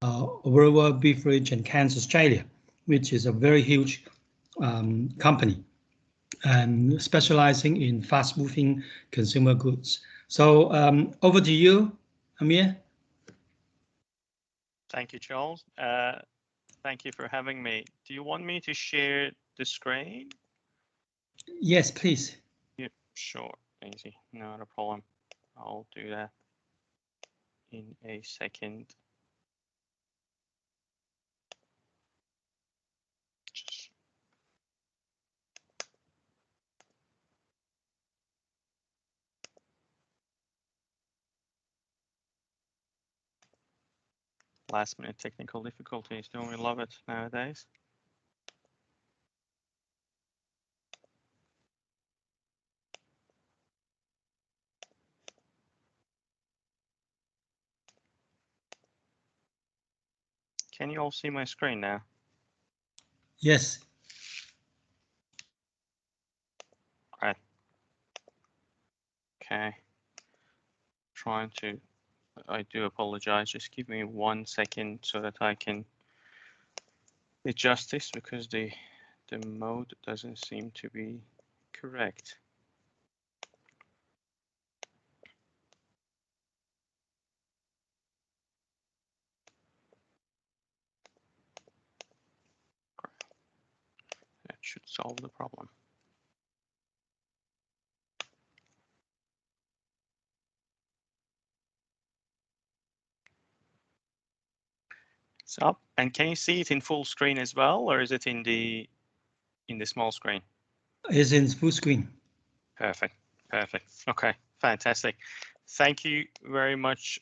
Aurora Beverage and Cans Australia, which is a very huge company and specializing in fast-moving consumer goods. So over to you, Amir. Thank you, Charles. Thank you for having me. Do you want me to share the screen? Yes, please. Yeah, sure. Easy. Not a problem. I'll do that in a second. Just last minute technical difficulties. Don't we love it nowadays? Can you all see my screen now? Yes. Right. Okay. Trying to, I do apologize. Just give me 1 second so that I can adjust this because the mode doesn't seem to be correct. That should solve the problem. It's up. And can you see it in full screen as well, or is it in the small screen? It's in full screen. Perfect. Perfect. Okay. Fantastic. Thank you very much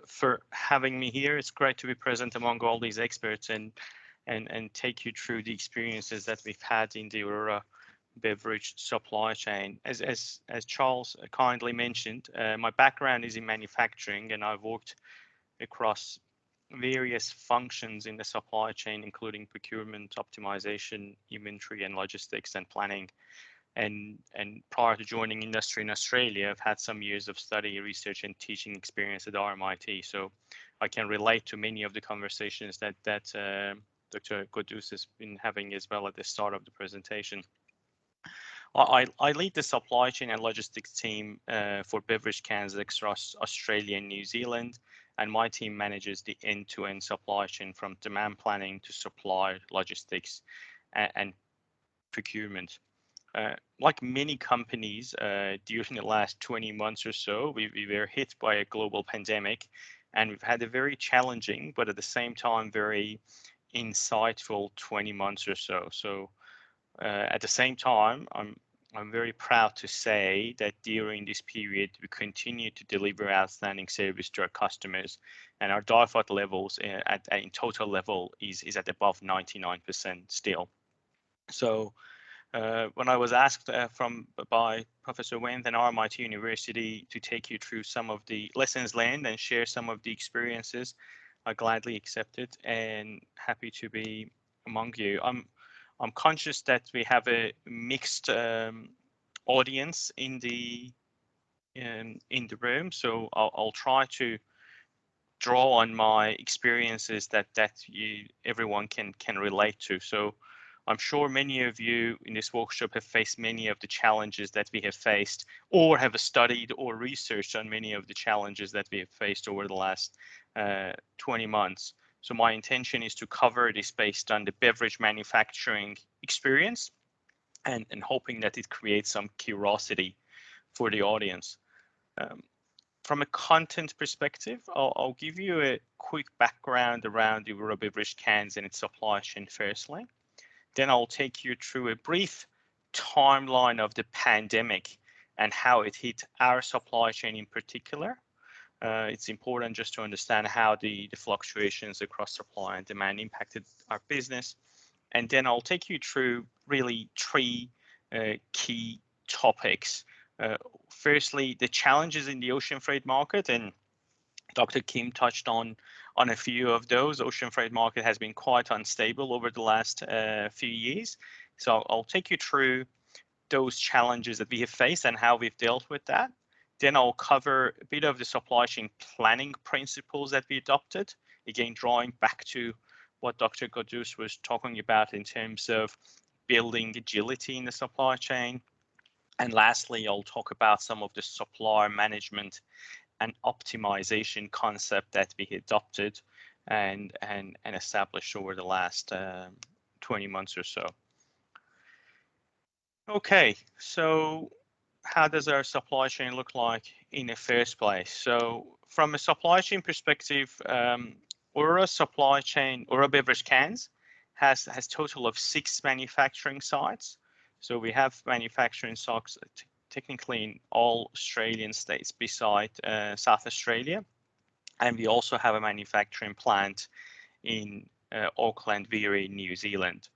for having me here. It's great to be present among all these experts and take you through the experiences that we've had in the Aurora beverage supply chain. As Charles kindly mentioned, my background is in manufacturing, and I've worked across various functions in the supply chain, including procurement, optimization, inventory, and logistics and planning. And prior to joining industry in Australia, I've had some years of study, research, and teaching experience at RMIT. So I can relate to many of the conversations that Dr. Godus has been having as well at the start of the presentation. I lead the supply chain and logistics team for beverage cans across Australia and New Zealand, and my team manages the end-to-end supply chain from demand planning to supply, logistics, and procurement. Like many companies, during the last 20 months or so, we were hit by a global pandemic, and we've had a very challenging, but at the same time, very insightful 20 months or so. So at the same time, I'm very proud to say that during this period, we continue to deliver outstanding service to our customers, and our DIFOT levels in total level is at above 99% still. So when I was asked by Professor Wendt and RMIT University to take you through some of the lessons learned and share some of the experiences, I gladly accepted and happy to be among you. I'm conscious that we have a mixed audience in the room, so I'll try to draw on my experiences that everyone can relate to. So I'm sure many of you in this workshop have faced many of the challenges that we have faced, or have studied or researched on many of the challenges that we have faced over the last 20 months. So my intention is to cover this based on the beverage manufacturing experience and hoping that it creates some curiosity for the audience. From a content perspective, I'll give you a quick background around the Aurora beverage cans and its supply chain firstly. Then I'll take you through a brief timeline of the pandemic and how it hit our supply chain in particular. It's important just to understand how the fluctuations across supply and demand impacted our business. And then I'll take you through really three key topics. Firstly, the challenges in the ocean freight market, and Dr. Kim touched on a few of those. Ocean freight market has been quite unstable over the last few years. So I'll take you through those challenges that we have faced and how we've dealt with that. Then I'll cover a bit of the supply chain planning principles that we adopted. Again, drawing back to what Dr. Godus was talking about in terms of building agility in the supply chain. And lastly, I'll talk about some of the supplier management and optimization concept that we adopted and established over the last 20 months or so. Okay, so how does our supply chain look like in the first place? So from a supply chain perspective, Aura supply chain, Aura Beverage Cans has total of 6 manufacturing sites. So we have manufacturing sites technically in all Australian states beside South Australia. And we also have a manufacturing plant in Auckland, Virry, New Zealand.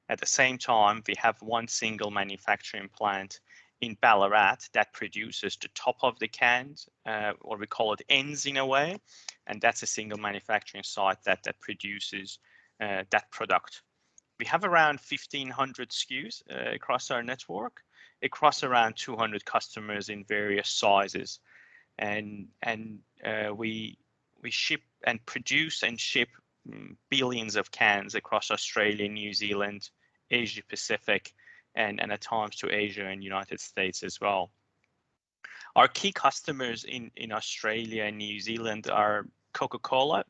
At the same time, we have one single manufacturing plant in Ballarat that produces the top of the cans, or we call it ends in a way, and that's a single manufacturing site that produces that product. We have around 1,500 SKUs across our network, across around 200 customers in various sizes, and we ship and produce and ship billions of cans across Australia, New Zealand, Asia Pacific, and at times to Asia and United States as well. Our key customers in Australia and New Zealand are Coca-Cola,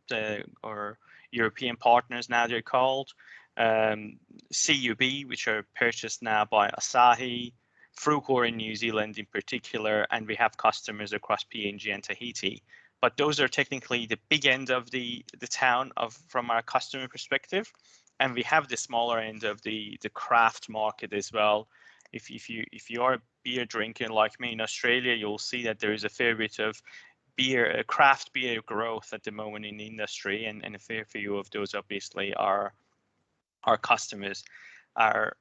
or European partners now they're called, CUB, which are purchased now by Asahi, Frucor in New Zealand in particular, and we have customers across PNG and Tahiti. But those are technically the big end of the town from our customer perspective. And we have the smaller end of the craft market as well. If you are a beer drinker like me in Australia, you'll see that there is a fair bit of craft beer growth at the moment in the industry, and a fair few of those obviously are our customers. Our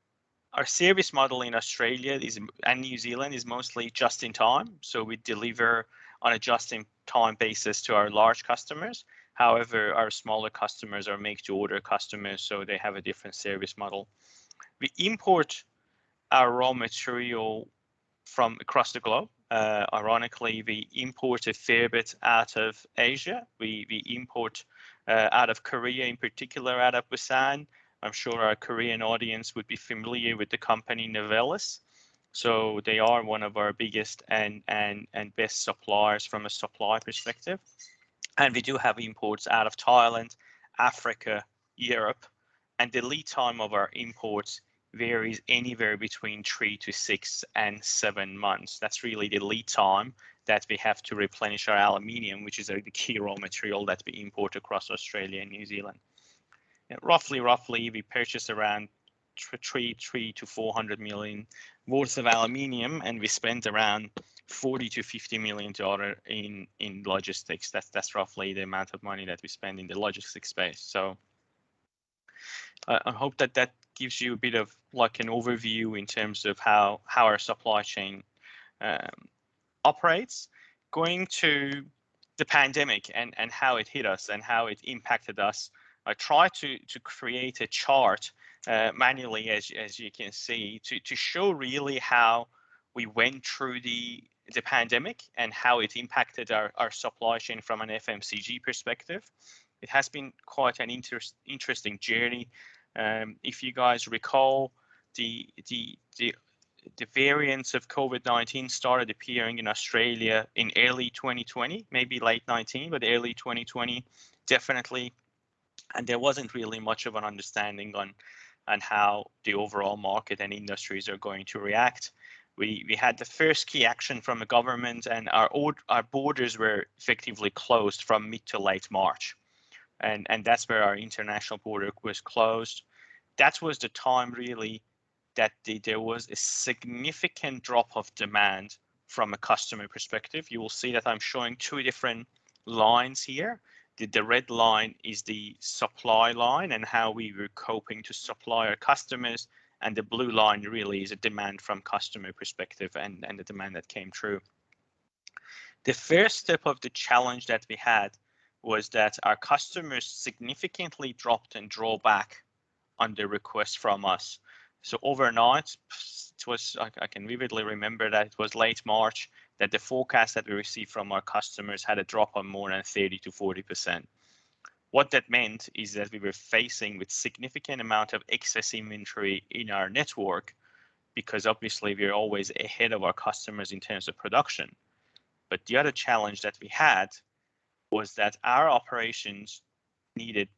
service model in Australia and New Zealand is mostly just in time. So we deliver on a just in time basis to our large customers. However, our smaller customers are make to order customers, so they have a different service model. We import our raw material from across the globe. Ironically, we import a fair bit out of Asia. We import out of Korea, in particular out of Busan. I'm sure our Korean audience would be familiar with the company Novelis. So they are one of our biggest and best suppliers from a supply perspective. And we do have imports out of Thailand, Africa, Europe, and the lead time of our imports varies anywhere between 3 to 6 and 7 months. That's really the lead time that we have to replenish our aluminium, which is the key raw material that we import across Australia and New Zealand. And roughly, we purchase around 3 to 400 million worth of aluminium, and we spend around $40 to $50 million in logistics. That's roughly the amount of money that we spend in the logistics space. So I hope that gives you a bit of like an overview in terms of how our supply chain operates. Going to the pandemic and how it hit us and how it impacted us, I tried to create a chart manually, as you can see, to show really how we went through the pandemic and how it impacted our supply chain from an FMCG perspective. It has been quite an interesting journey. If you guys recall, the variants of COVID-19 started appearing in Australia in early 2020, maybe late 19, but early 2020, definitely. And there wasn't really much of an understanding on how the overall market and industries are going to react. We had the first key action from the government, and our borders were effectively closed from mid to late March. And that's where our international border was closed. That was the time really that there was a significant drop of demand from a customer perspective. You will see that I'm showing two different lines here. The red line is the supply line and how we were coping to supply our customers. And the blue line really is a demand from customer perspective and the demand that came through. The first step of the challenge that we had was that our customers significantly dropped and draw back on the request from us. So overnight, it was, I can vividly remember that it was late March, that the forecast that we received from our customers had a drop of more than 30 to 40%. What that meant is that we were facing with significant amount of excess inventory in our network, because obviously we're always ahead of our customers in terms of production. But the other challenge that we had was that our operations needed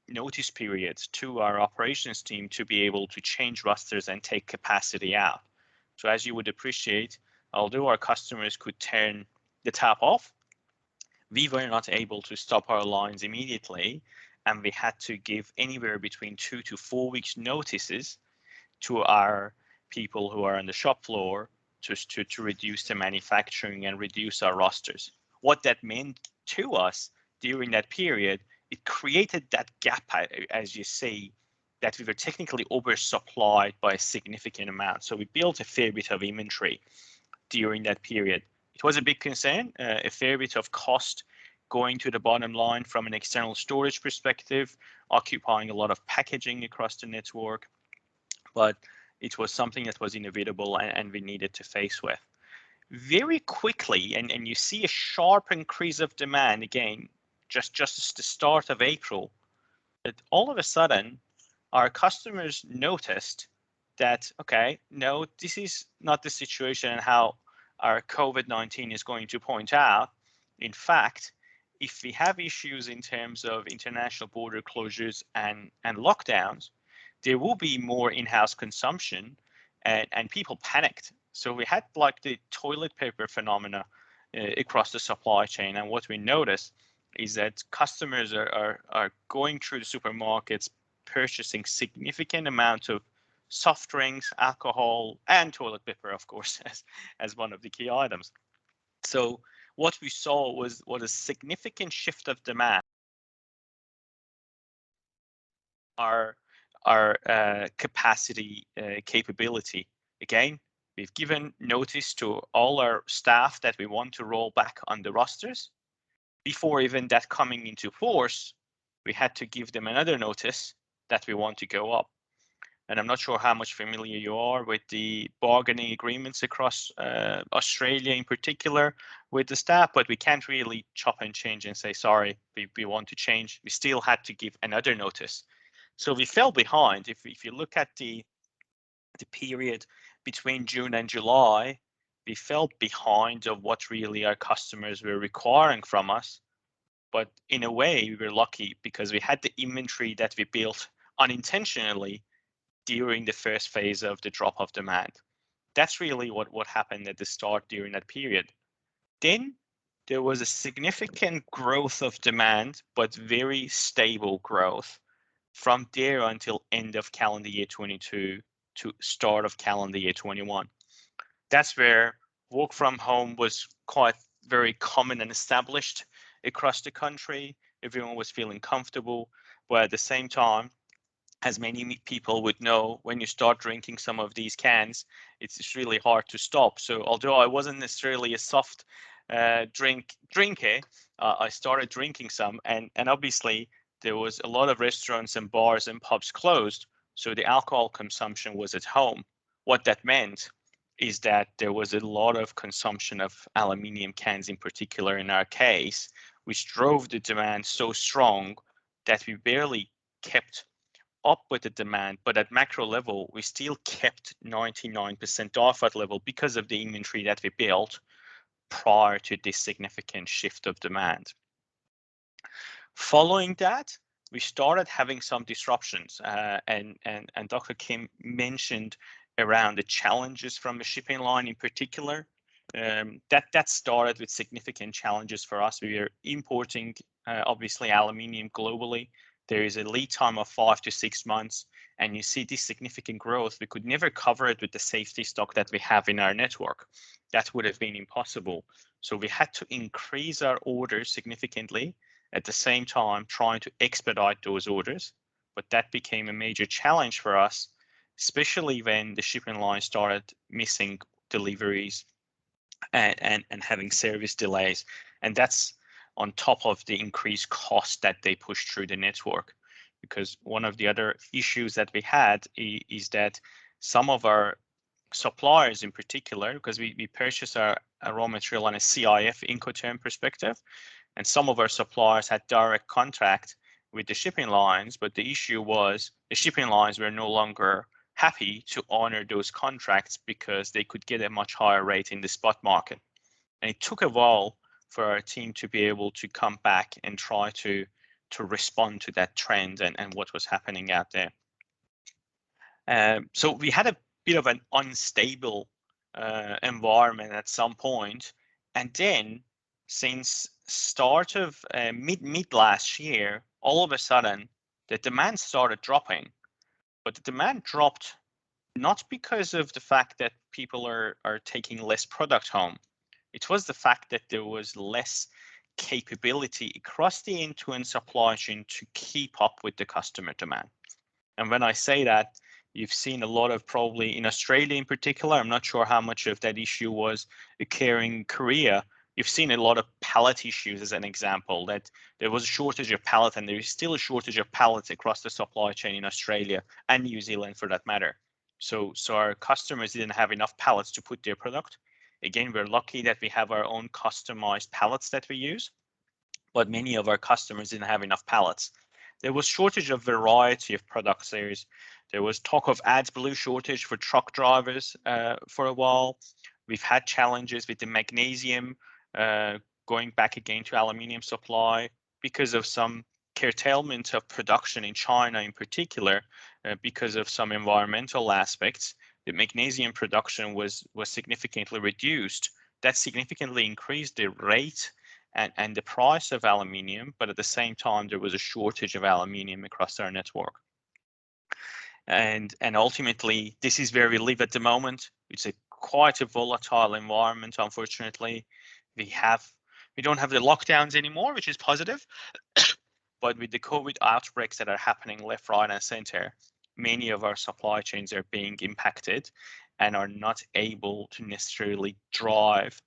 notice periods to our operations team to be able to change rosters and take capacity out. So as you would appreciate, although our customers could turn the tap off, we were not able to stop our lines immediately, and we had to give anywhere between 2 to 4 weeks notices to our people who are on the shop floor to reduce the manufacturing and reduce our rosters. What that meant to us during that period, it created that gap, as you see, that we were technically oversupplied by a significant amount. So we built a fair bit of inventory during that period. It was a big concern, a fair bit of cost going to the bottom line from an external storage perspective, occupying a lot of packaging across the network. But it was something that was inevitable and we needed to face with. Very quickly, and you see a sharp increase of demand again, just the start of April, that all of a sudden our customers noticed that, okay, no, this is not the situation and how our COVID-19 is going to point out. In fact, if we have issues in terms of international border closures and lockdowns, there will be more in-house consumption, and people panicked. So we had like the toilet paper phenomena across the supply chain. And what we noticed is that customers are going through the supermarkets, purchasing significant amounts of soft drinks, alcohol, and toilet paper, of course, as one of the key items. So what we saw was a significant shift of demand. Our capacity capability. Again, we've given notice to all our staff that we want to roll back on the rosters. Before even that coming into force, we had to give them another notice that we want to go up. And I'm not sure how much familiar you are with the bargaining agreements across Australia in particular with the staff, but we can't really chop and change and say, sorry, we want to change. We still had to give another notice. So we fell behind. If you look at the period between June and July, we fell behind of what really our customers were requiring from us. But in a way, we were lucky because we had the inventory that we built unintentionally during the first phase of the drop of demand. That's really what happened at the start during that period. Then there was a significant growth of demand, but very stable growth from there until end of calendar year 22 to start of calendar year 21. That's where work from home was quite very common and established across the country. Everyone was feeling comfortable, but at the same time, as many people would know, when you start drinking some of these cans, it's really hard to stop. So although I wasn't necessarily a soft drinker, I started drinking some, and obviously there was a lot of restaurants and bars and pubs closed, so the alcohol consumption was at home. What that meant is that there was a lot of consumption of aluminium cans in particular in our case, which drove the demand so strong that we barely kept up with the demand, but at macro level, we still kept 99% offer level because of the inventory that we built prior to this significant shift of demand. Following that, we started having some disruptions, and Dr. Kim mentioned around the challenges from the shipping line in particular. That started with significant challenges for us. We were importing, obviously, aluminium globally. There is a lead time of 5 to 6 months, and you see this significant growth. We could never cover it with the safety stock that we have in our network. That would have been impossible. So we had to increase our orders significantly, at the same time trying to expedite those orders. But that became a major challenge for us, especially when the shipping line started missing deliveries and having service delays. And that's on top of the increased cost that they push through the network. Because one of the other issues that we had is that some of our suppliers in particular, because we purchase our a raw material on a CIF Incoterm perspective, and some of our suppliers had direct contract with the shipping lines, but the issue was the shipping lines were no longer happy to honor those contracts because they could get a much higher rate in the spot market. And it took a while for our team to be able to come back and try to respond to that trend and what was happening out there. So we had a bit of an unstable environment at some point, and then since start of mid last year, all of a sudden the demand started dropping, but the demand dropped not because of the fact that people are taking less product home. It was the fact that there was less capability across the end-to-end supply chain to keep up with the customer demand. And when I say that, you've seen a lot of, probably in Australia in particular, I'm not sure how much of that issue was occurring in Korea. You've seen a lot of pallet issues as an example, that there was a shortage of pallet, and there is still a shortage of pallets across the supply chain in Australia and New Zealand for that matter. So our customers didn't have enough pallets to put their product. Again, we're lucky that we have our own customized pallets that we use, but many of our customers didn't have enough pallets. There was shortage of variety of products. There was talk of AdBlue shortage for truck drivers for a while. We've had challenges with the magnesium going back again to aluminium supply because of some curtailment of production in China in particular, because of some environmental aspects. The magnesium production was significantly reduced. That significantly increased the rate and the price of aluminium, but at the same time, there was a shortage of aluminium across our network. And ultimately, this is where we live at the moment. It's quite a volatile environment, unfortunately. We don't have the lockdowns anymore, which is positive. But with the COVID outbreaks that are happening left, right, and center, many of our supply chains are being impacted and are not able to necessarily drive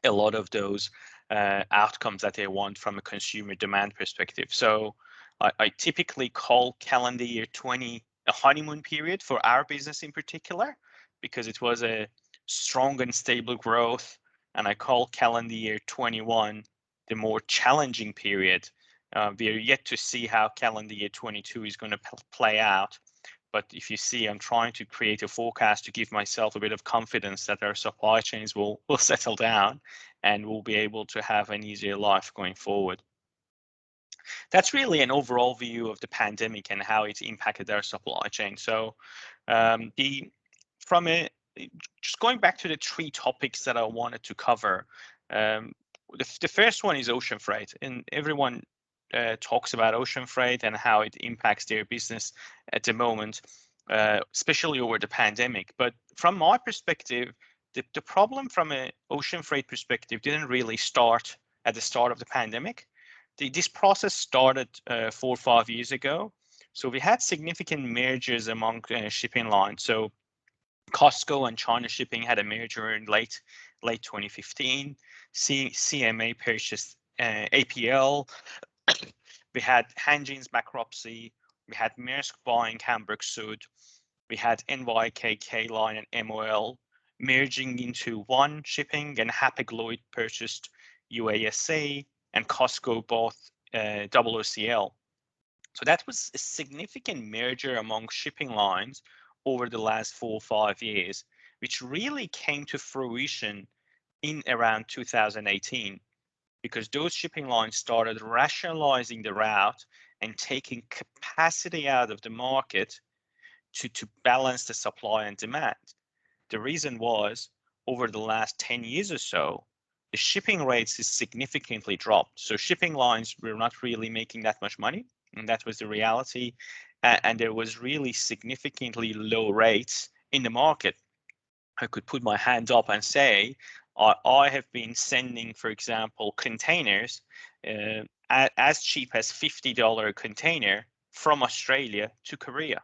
a lot of those outcomes that they want from a consumer demand perspective. So I typically call calendar year 20 a honeymoon period for our business in particular, because it was a strong and stable growth. And I call calendar year 21 the more challenging period. We are yet to see how calendar year 22 is going to play out. But if you see, I'm trying to create a forecast to give myself a bit of confidence that our supply chains will settle down and we'll be able to have an easier life going forward. That's really an overall view of the pandemic and how it's impacted our supply chain. So just going back to the three topics that I wanted to cover, the first one is ocean freight, and everyone talks about ocean freight and how it impacts their business at the moment, especially over the pandemic. But from my perspective, the problem from an ocean freight perspective didn't really start at the start of the pandemic. This process started 4 or 5 years ago. So we had significant mergers among shipping lines. So Costco and China Shipping had a merger in late 2015. CMA purchased APL. We had Hanjin's bankruptcy. We had Maersk buying Hamburg Süd. We had NYKK Line and MOL merging into one shipping, and Hapag-Lloyd purchased UASC, and Costco bought OOCL. So that was a significant merger among shipping lines over the last 4 or 5 years, which really came to fruition in around 2018, because those shipping lines started rationalizing the route and taking capacity out of the market to balance the supply and demand. The reason was, over the last 10 years or so, the shipping rates is significantly dropped. So shipping lines were not really making that much money, and that was the reality. And there was really significantly low rates in the market. I could put my hand up and say, I have been sending, for example, containers as cheap as $50 a container from Australia to Korea.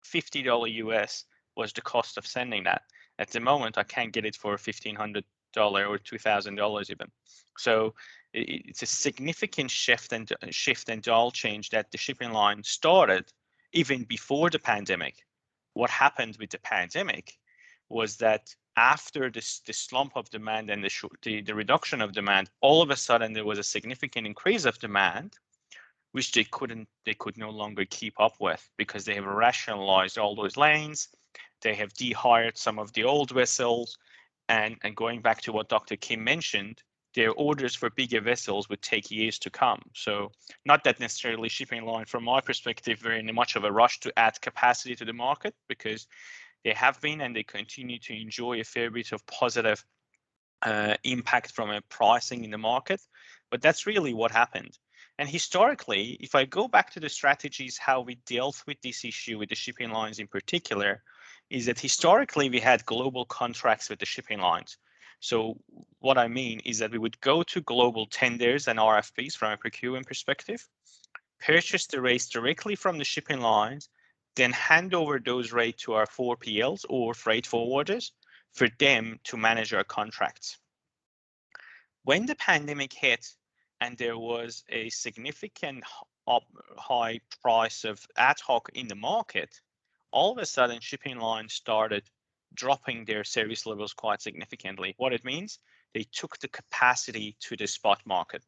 $50 US was the cost of sending that. At the moment, I can't get it for $1,500 or $2,000 even. So it's a significant shift and dial change that the shipping line started even before the pandemic. What happened with the pandemic was that after this slump of demand and the reduction of demand, all of a sudden there was a significant increase of demand, which they could no longer keep up with, because they have rationalized all those lanes. They have dehired some of the old vessels, and going back to what Dr. Kim mentioned, their orders for bigger vessels would take years to come. So not that necessarily shipping line, from my perspective, very much of a rush to add capacity to the market, because they have been and they continue to enjoy a fair bit of positive impact from a pricing in the market. But that's really what happened. And historically, if I go back to the strategies, how we dealt with this issue with the shipping lines in particular, is that historically we had global contracts with the shipping lines. So what I mean is that we would go to global tenders and RFPs from a procurement perspective, purchase the rates directly from the shipping lines, then hand over those rates to our 4PLs or freight forwarders for them to manage our contracts. When the pandemic hit and there was a significant high price of ad hoc in the market, all of a sudden shipping lines started dropping their service levels quite significantly. What it means, they took the capacity to the spot market.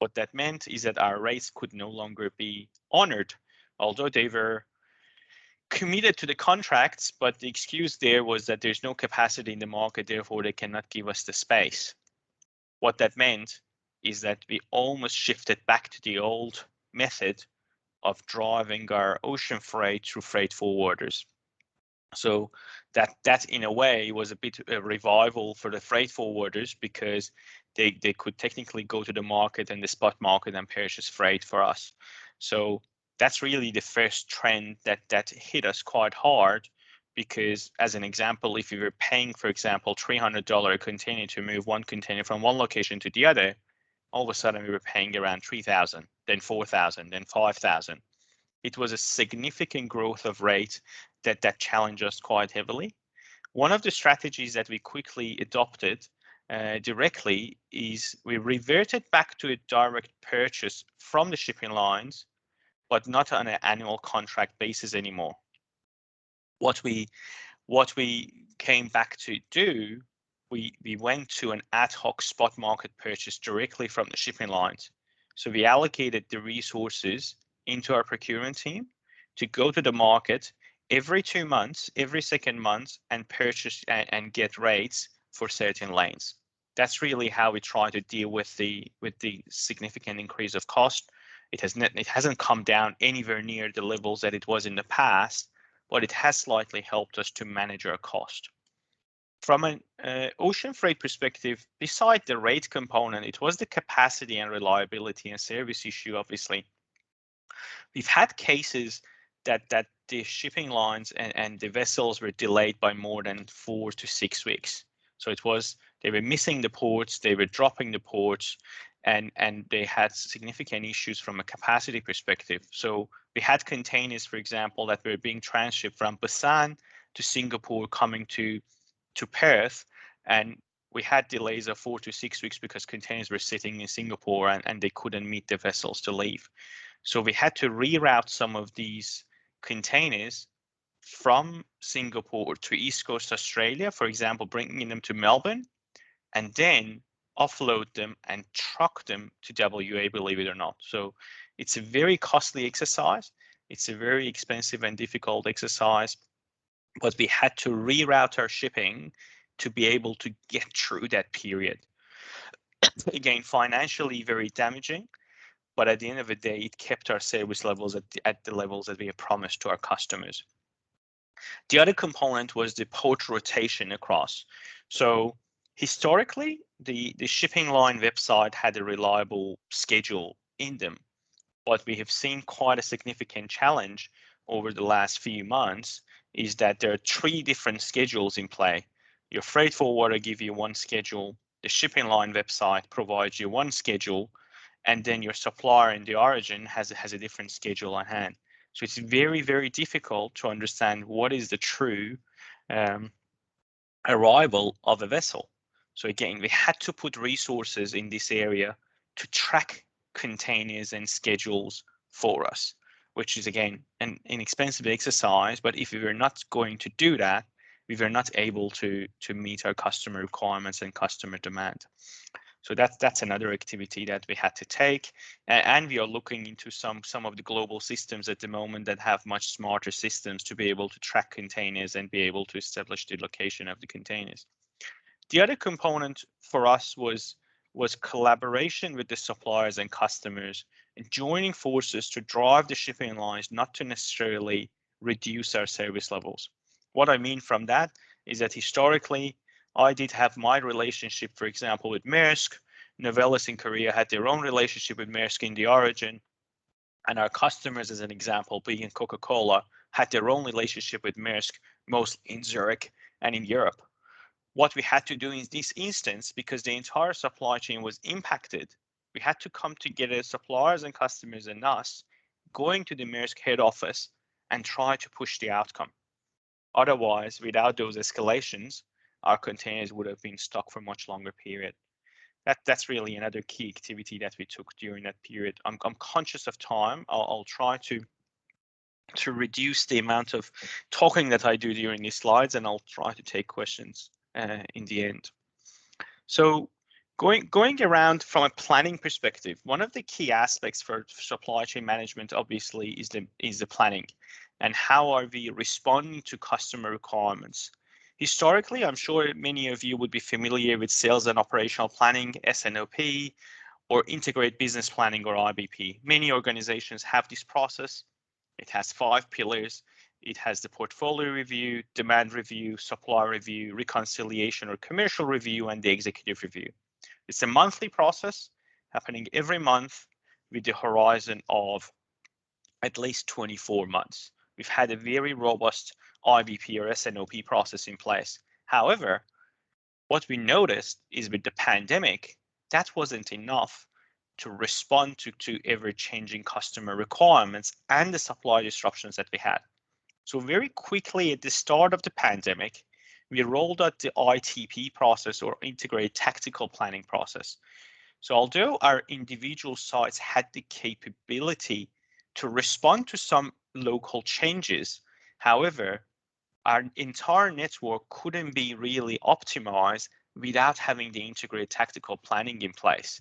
What that meant is that our rates could no longer be honored, although they were committed to the contracts, but the excuse there was that there's no capacity in the market, therefore they cannot give us the space. What that meant is that we almost shifted back to the old method of driving our ocean freight through freight forwarders. So that in a way was a bit of a revival for the freight forwarders, because they could technically go to the market and the spot market and purchase freight for us. So that's really the first trend that hit us quite hard, because as an example, if you were paying, for example, $300 a container to move one container from one location to the other, all of a sudden we were paying around $3,000, then $4,000, then $5,000. It was a significant growth of rate that challenged us quite heavily. One of the strategies that we quickly adopted directly is we reverted back to a direct purchase from the shipping lines, but not on an annual contract basis anymore. What we came back to do, we went to an ad hoc spot market purchase directly from the shipping lines. So we allocated the resources into our procurement team to go to the market every 2 months, every second month, and purchase and get rates for certain lanes. That's really how we try to deal with the significant increase of cost. It hasn't come down anywhere near the levels that it was in the past, but it has slightly helped us to manage our cost. From an ocean freight perspective, beside the rate component, it was the capacity and reliability and service issue, obviously. We've had cases that the shipping lines and the vessels were delayed by more than 4 to 6 weeks. So they were missing the ports, they were dropping the ports, and they had significant issues from a capacity perspective. So we had containers, for example, that were being transshipped from Busan to Singapore coming to Perth, and we had delays of 4 to 6 weeks because containers were sitting in Singapore and they couldn't meet the vessels to leave. So we had to reroute some of these containers from Singapore to East Coast Australia, for example, bringing them to Melbourne, and then offload them and truck them to WA, believe it or not. So it's a very costly exercise. It's a very expensive and difficult exercise, but we had to reroute our shipping to be able to get through that period. Again, financially very damaging, but at the end of the day, it kept our service levels at the levels that we have promised to our customers. The other component was the port rotation across. So historically, the shipping line website had a reliable schedule in them, but we have seen quite a significant challenge over the last few months is that there are 3 different schedules in play. Your freight forwarder gives you one schedule, the shipping line website provides you one schedule, and then your supplier in the origin has a different schedule on hand. So it's very, very difficult to understand what is the true arrival of a vessel. So again, we had to put resources in this area to track containers and schedules for us, which is again an inexpensive exercise. But if we were not going to do that, we were not able to meet our customer requirements and customer demand. So that's another activity that we had to take, and we are looking into some of the global systems at the moment that have much smarter systems to be able to track containers and be able to establish the location of the containers. The other component for us was collaboration with the suppliers and customers and joining forces to drive the shipping lines, not to necessarily reduce our service levels. What I mean from that is that historically, I did have my relationship, for example, with Maersk. Novelis in Korea had their own relationship with Maersk in the origin. And our customers, as an example, being Coca-Cola, had their own relationship with Maersk, mostly in Zurich and in Europe. What we had to do in this instance, because the entire supply chain was impacted, we had to come together, suppliers and customers and us, going to the Maersk head office and try to push the outcome. Otherwise, without those escalations, our containers would have been stuck for a much longer period. That's really another key activity that we took during that period. I'm conscious of time. I'll try to reduce the amount of talking that I do during these slides, and I'll try to take questions in the end. So going around from a planning perspective, one of the key aspects for supply chain management obviously is the planning, and how are we responding to customer requirements. Historically, I'm sure many of you would be familiar with sales and operational planning, S&OP, or integrated business planning, or IBP. Many organizations have this process. It has 5 pillars. It has the portfolio review, demand review, supply review, reconciliation or commercial review, and the executive review. It's a monthly process happening every month with the horizon of at least 24 months. We've had a very robust IBP or S&OP process in place. However, what we noticed is with the pandemic, that wasn't enough to respond to ever-changing customer requirements and the supply disruptions that we had. So very quickly at the start of the pandemic, we rolled out the ITP process, or integrated tactical planning process. So although our individual sites had the capability to respond to some local changes, however, our entire network couldn't be really optimized without having the integrated tactical planning in place,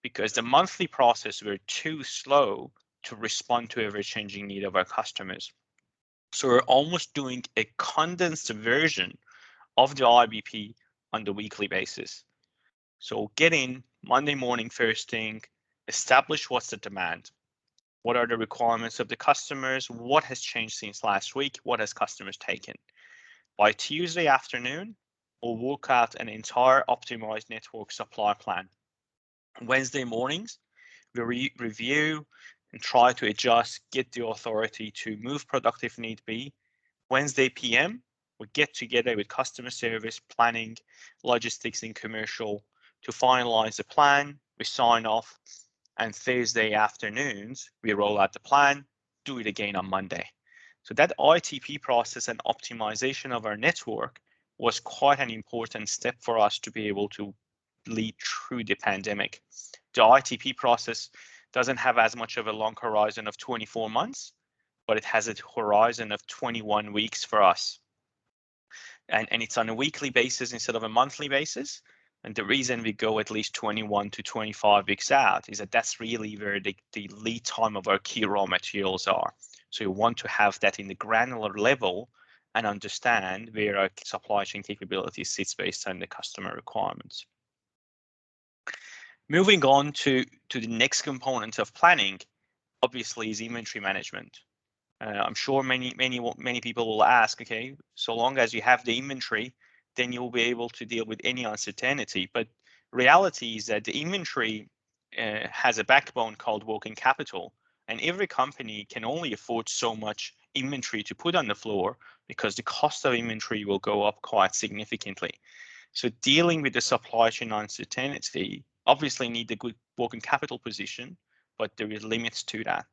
because the monthly process were too slow to respond to ever-changing need of our customers. So we're almost doing a condensed version of the IBP on the weekly basis. So get in Monday morning first thing, establish what's the demand, what are the requirements of the customers, what has changed since last week, what has customers taken. By Tuesday afternoon, we'll work out an entire optimized network supply plan. Wednesday mornings, we review and try to adjust, get the authority to move product if need be. Wednesday PM, we get together with customer service, planning, logistics, and commercial to finalize the plan. We sign off, and Thursday afternoons, we roll out the plan, do it again on Monday. So that ITP process and optimization of our network was quite an important step for us to be able to lead through the pandemic. The ITP process doesn't have as much of a long horizon of 24 months, but it has a horizon of 21 weeks for us. And it's on a weekly basis instead of a monthly basis. And the reason we go at least 21 to 25 weeks out is that that's really where the lead time of our key raw materials are. So you want to have that in the granular level and understand where our supply chain capability sits based on the customer requirements. Moving on to the next component of planning, obviously, is inventory management. I'm sure many people will ask, okay, so long as you have the inventory, then you'll be able to deal with any uncertainty. But reality is that the inventory has a backbone called working capital, and every company can only afford so much inventory to put on the floor because the cost of inventory will go up quite significantly. So dealing with the supply chain uncertainty, obviously need a good working capital position, but there is limits to that.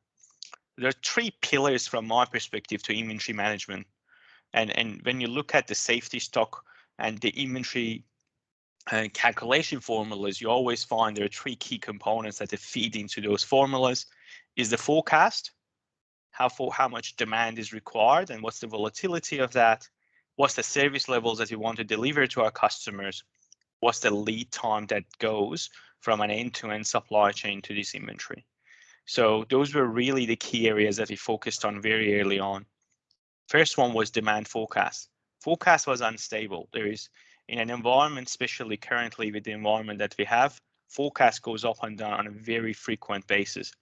There are 3 pillars from my perspective to inventory management. And when you look at the safety stock and the inventory calculation formulas, you always find there are 3 key components that feed into those formulas. Is the forecast, how much demand is required and what's the volatility of that, what's the service levels that we want to deliver to our customers, what's the lead time that goes from an end-to-end supply chain to this inventory. So those were really the key areas that we focused on very early on. First one was demand forecast. Forecast was unstable. There is, in an environment, especially currently with the environment that we have, forecast goes up and down on a very frequent basis.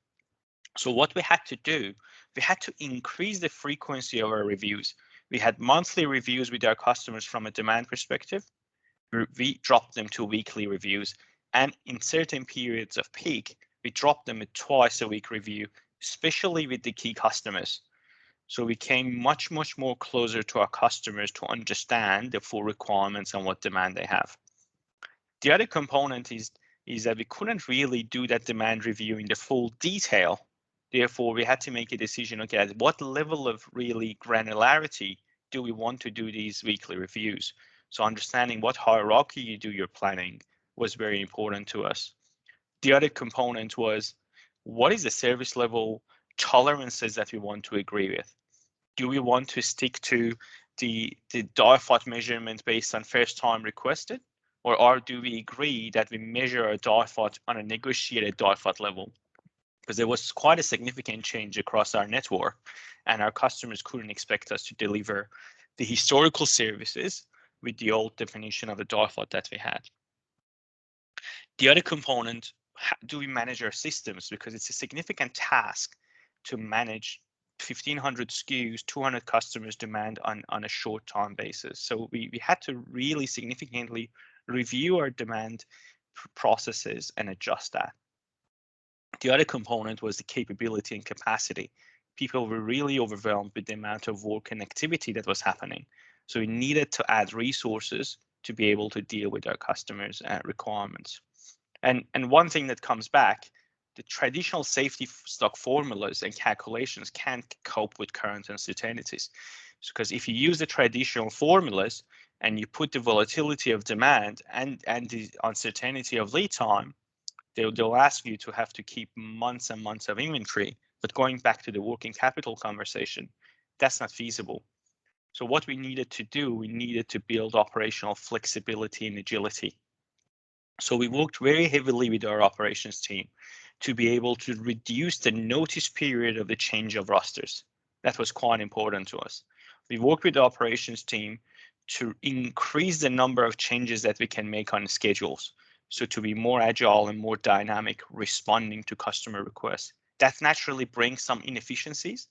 So what we had to do, we had to increase the frequency of our reviews. We had monthly reviews with our customers from a demand perspective. We dropped them to weekly reviews. And in certain periods of peak, we dropped them a twice a week review, especially with the key customers. So we came much more closer to our customers to understand the full requirements and what demand they have. The other component is that we couldn't really do that demand review in the full detail. Therefore, we had to make a decision, okay, at what level of really granularity do we want to do these weekly reviews? So understanding what hierarchy you do your planning was very important to us. The other component was, what is the service level tolerances that we want to agree with? Do we want to stick to the DIFOT measurement based on first time requested? Or do we agree that we measure our DIFOT on a negotiated DIFOT level? Because there was quite a significant change across our network, and our customers couldn't expect us to deliver the historical services with the old definition of the DIFOT that we had. The other component, do we manage our systems? Because it's a significant task to manage 1,500 SKUs, 200 customers demand on a short time basis. So we had to really significantly review our demand processes and adjust that. The other component was the capability and capacity. People were really overwhelmed with the amount of work and activity that was happening. So we needed to add resources to be able to deal with our customers' requirements. And one thing that comes back, the traditional safety stock formulas and calculations can't cope with current uncertainties. Because if you use the traditional formulas and you put the volatility of demand and the uncertainty of lead time, they'll ask you to have to keep months and months of inventory. But going back to the working capital conversation, that's not feasible. So what we needed to do, we needed to build operational flexibility and agility. So we worked very heavily with our operations team to be able to reduce the notice period of the change of rosters. That was quite important to us. We worked with the operations team to increase the number of changes that we can make on schedules. So to be more agile and more dynamic, responding to customer requests. That naturally brings some inefficiencies.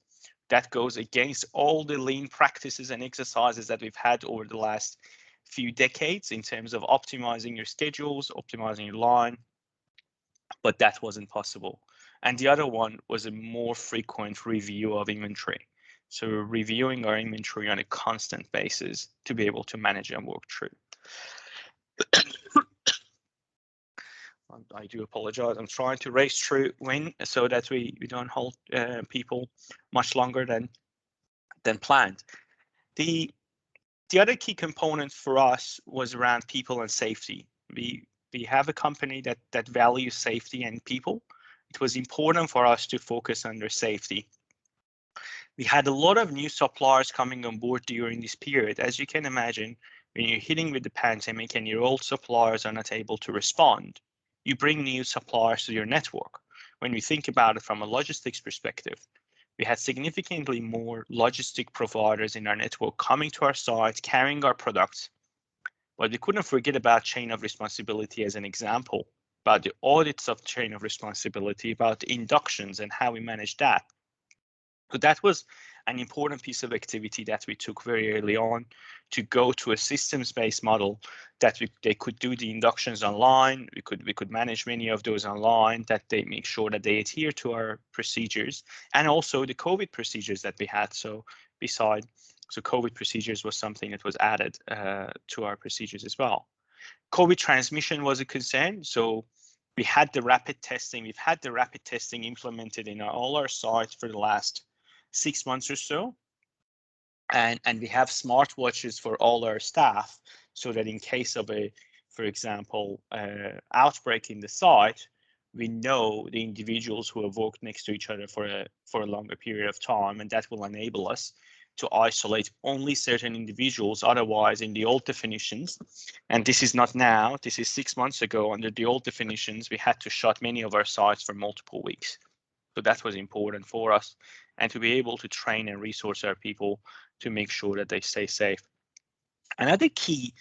That goes against all the lean practices and exercises that we've had over the last few decades in terms of optimizing your schedules, optimizing your line, but that wasn't possible. And the other one was a more frequent review of inventory. So reviewing our inventory on a constant basis to be able to manage and work through. I do apologize. I'm trying to race through so that we don't hold people much longer than planned. The other key component for us was around people and safety. We have a company that values safety and people. It was important for us to focus on their safety. We had a lot of new suppliers coming on board during this period. As you can imagine, when you're hitting with the pandemic and your old suppliers are not able to respond, you bring new suppliers to your network. When we think about it from a logistics perspective, we had significantly more logistic providers in our network coming to our site, carrying our products. But we couldn't forget about chain of responsibility as an example, about the audits of chain of responsibility, about the inductions and how we manage that. So that was an important piece of activity that we took very early on to go to a systems-based model that they could do the inductions online. We could manage many of those online, that they make sure that they adhere to our procedures and also the COVID procedures that we had. So COVID procedures was something that was added to our procedures as well. COVID transmission was a concern. So we had the rapid testing. We've had the rapid testing implemented in all our sites for the last 6 months or so. And we have smartwatches for all our staff so that in case of for example, outbreak in the site, we know the individuals who have worked next to each other for a longer period of time, and that will enable us to isolate only certain individuals. Otherwise, in the old definitions, and this is not now, this is 6 months ago, under the old definitions, we had to shut many of our sites for multiple weeks. So that was important for us, and to be able to train and resource our people to make sure that they stay safe. Another key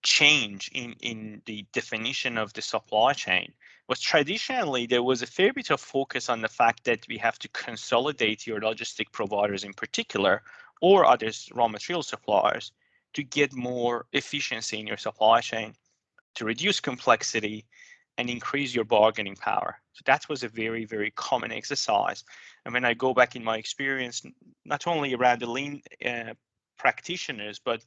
change in the definition of the supply chain was traditionally there was a fair bit of focus on the fact that we have to consolidate your logistic providers in particular, or other raw material suppliers, to get more efficiency in your supply chain, to reduce complexity and increase your bargaining power. So that was a very, very common exercise. And when I go back in my experience, not only around the lean practitioners, but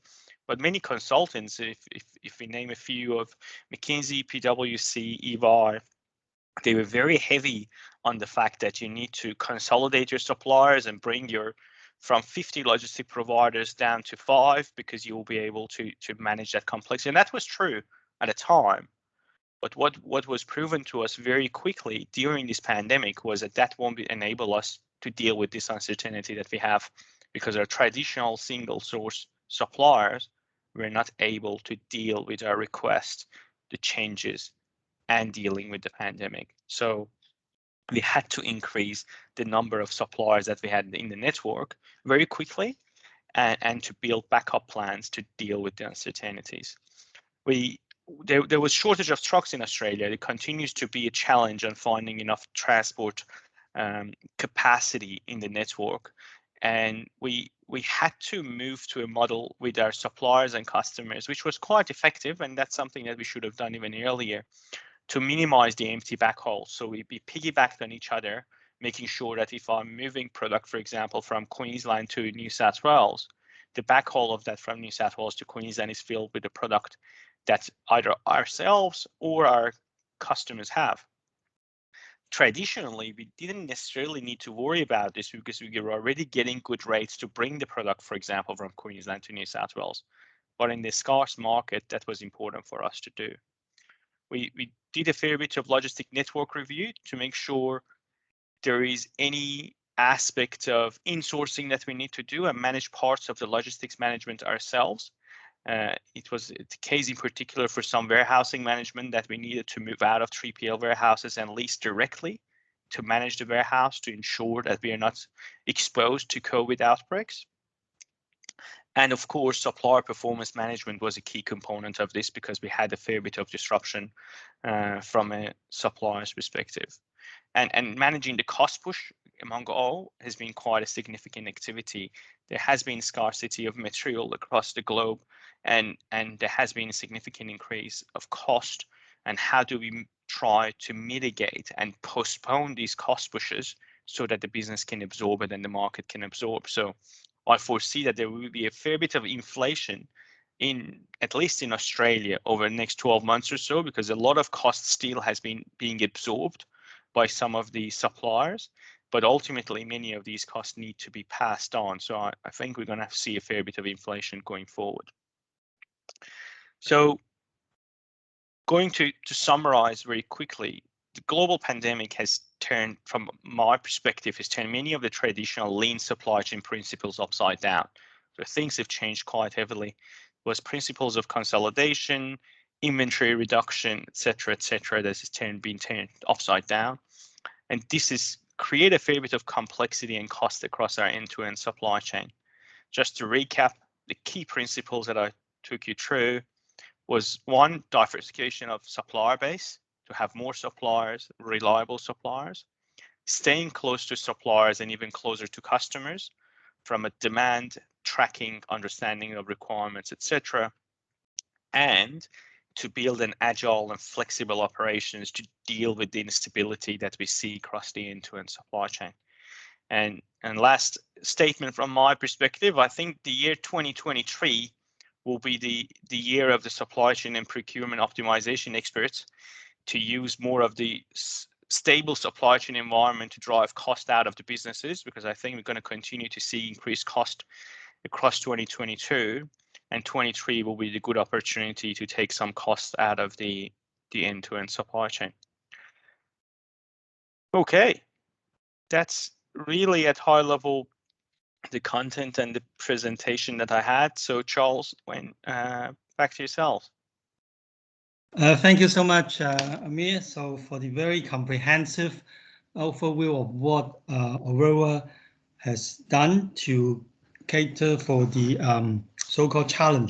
many consultants, if we name a few of McKinsey, PwC, EY, they were very heavy on the fact that you need to consolidate your suppliers and bring your from 50 logistic providers down to 5, because you will be able to manage that complexity. And that was true at a time. But what was proven to us very quickly during this pandemic was that won't enable us to deal with this uncertainty that we have, because our traditional single source suppliers were not able to deal with our request, the changes, and dealing with the pandemic. So we had to increase the number of suppliers that we had in the network very quickly, and to build backup plans to deal with the uncertainties. There was shortage of trucks in Australia. It continues to be a challenge on finding enough transport capacity in the network. And we had to move to a model with our suppliers and customers, which was quite effective. And that's something that we should have done even earlier, to minimize the empty backhaul. So we piggybacked on each other, making sure that if I'm moving product, for example, from Queensland to New South Wales, the backhaul of that from New South Wales to Queensland is filled with a product that either ourselves or our customers have. Traditionally, we didn't necessarily need to worry about this because we were already getting good rates to bring the product, for example, from Queensland to New South Wales. But in the scarce market, that was important for us to do. We did a fair bit of logistic network review to make sure there is any aspect of insourcing that we need to do and manage parts of the logistics management ourselves. It was the case in particular for some warehousing management that we needed to move out of 3PL warehouses and lease directly to manage the warehouse, to ensure that we are not exposed to COVID outbreaks. And of course, supplier performance management was a key component of this, because we had a fair bit of disruption from a supplier's perspective. And managing the cost push among all has been quite a significant activity. There has been scarcity of material across the globe, and there has been a significant increase of cost. And how do we try to mitigate and postpone these cost pushes so that the business can absorb it and the market can absorb? So I foresee that there will be a fair bit of inflation at least in Australia over the next 12 months or so, because a lot of cost still has been being absorbed by some of the suppliers, but ultimately many of these costs need to be passed on. So I think we're going to see a fair bit of inflation going forward. So going to summarize very quickly, the global pandemic has turned, from my perspective, has turned many of the traditional lean supply chain principles upside down. So things have changed quite heavily. It was principles of consolidation, inventory reduction, etc., that has been turned upside down. And this has created a fair bit of complexity and cost across our end-to-end supply chain. Just to recap, the key principles that I took you through was: 1, diversification of supplier base, to have more suppliers, reliable suppliers, staying close to suppliers and even closer to customers from a demand tracking, understanding of requirements, etc., and to build an agile and flexible operations to deal with the instability that we see across the end-to-end supply chain. And last statement from my perspective, I think the year 2023 will be the year of the supply chain and procurement optimization experts to use more of the stable supply chain environment to drive cost out of the businesses, because I think we're going to continue to see increased cost across 2022, and 23 will be the good opportunity to take some costs out of the end-to-end supply chain. Okay, that's really at high level the content and the presentation that I had. So Charles, back to yourself. Thank you so much, Amir. So for the very comprehensive overview of what Aurora has done to cater for the so-called challenges